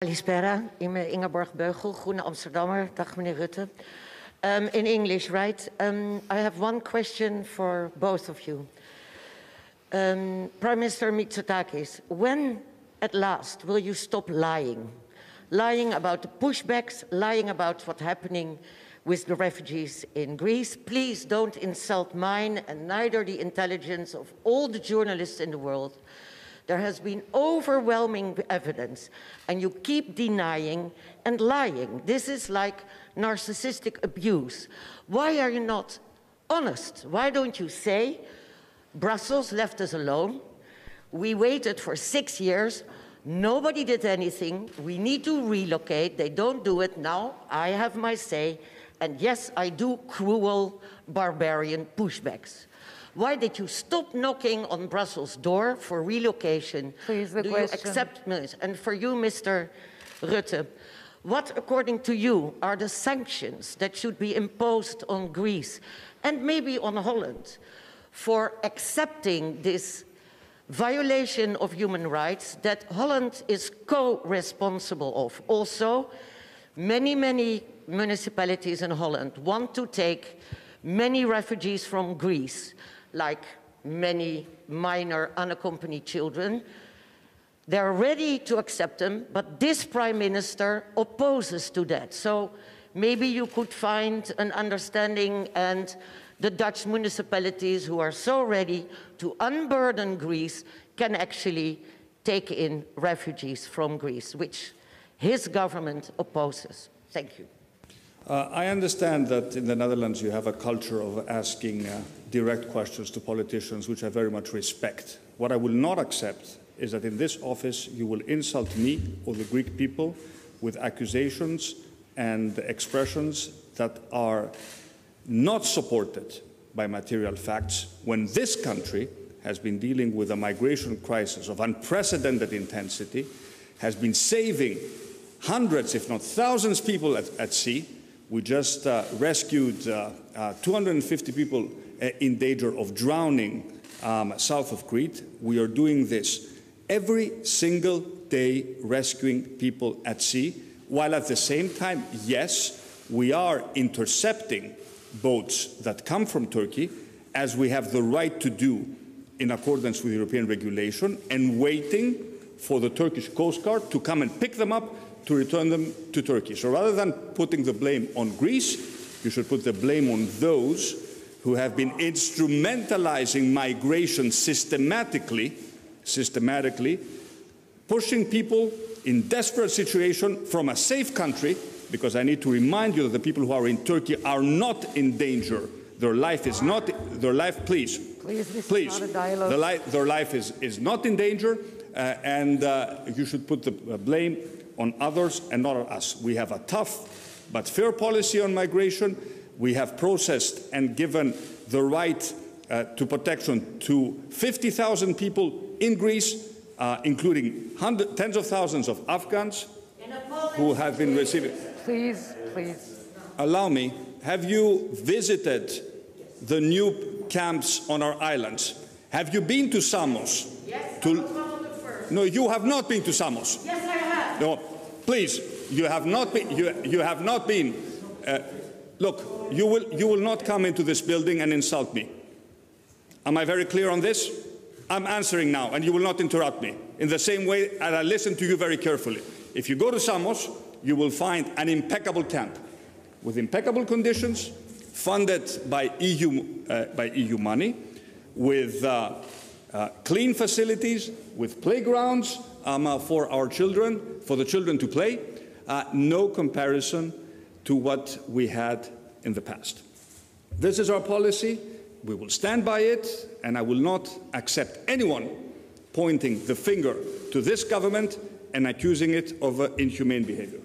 Kalispera, Ingeborg Beugel, Groene Amsterdammer. Dag meneer Rutte. In English, right? I have one question for both of you. Prime Minister Mitsotakis, when at last will you stop lying? Lying about the pushbacks, lying about what's happening with the refugees in Greece. Please don't insult mine and neither the intelligence of all the journalists in the world. There has been overwhelming evidence, and you keep denying and lying. This is like narcissistic abuse. Why are you not honest? Why don't you say, Brussels left us alone, we waited for 6 years, nobody did anything, we need to relocate, they don't do it, now I have my say, and yes, I do cruel, barbarian pushbacks. Why did you stop knocking on Brussels' door for relocation? Please, the question. You accept this? And for you, Mr. Rutte, what, according to you, are the sanctions that should be imposed on Greece and maybe on Holland for accepting this violation of human rights that Holland is co-responsible of? Also, many municipalities in Holland want to take many refugees from Greece, like many minor unaccompanied children. They're ready to accept them, but this Prime Minister opposes to that. So maybe you could find an understanding, and the Dutch municipalities who are so ready to unburden Greece can actually take in refugees from Greece, which his government opposes. Thank you. I understand that in the Netherlands you have a culture of asking direct questions to politicians, which I very much respect. What I will not accept is that in this office you will insult me or the Greek people with accusations and expressions that are not supported by material facts, when this country has been dealing with a migration crisis of unprecedented intensity, has been saving hundreds, if not thousands, of people at sea. We just rescued 250 people in danger of drowning south of Crete. We are doing this every single day, rescuing people at sea, while at the same time, yes, we are intercepting boats that come from Turkey, as we have the right to do in accordance with European regulation, and waiting for the Turkish Coast Guard to come and pick them up to return them to Turkey. So rather than putting the blame on Greece, you should put the blame on those who have been instrumentalizing migration systematically, pushing people in desperate situation from a safe country, because I need to remind you that the people who are in Turkey are not in danger. Their life is not, their life, please, their life is not in danger, and you should put the blame on others and not on us. We have a tough but fair policy on migration. We have processed and given the right to protection to 50,000 people in Greece, including tens of thousands of Afghans who have been receiving. Please. Allow me, have you visited the new camps on our islands? Have you been to Samos? Yes, No, you have not been to Samos. Yes, I have. No, please, you have not been. You have not been. Look, you will not come into this building and insult me. Am I very clear on this? I'm answering now, and you will not interrupt me. In the same way, and I listen to you very carefully. If you go to Samos, you will find an impeccable camp with impeccable conditions, funded by EU money, with clean facilities, with playgrounds for our children, for the children to play. No comparison to what we had in the past. This is our policy. We will stand by it, and I will not accept anyone pointing the finger to this government and accusing it of inhumane behavior.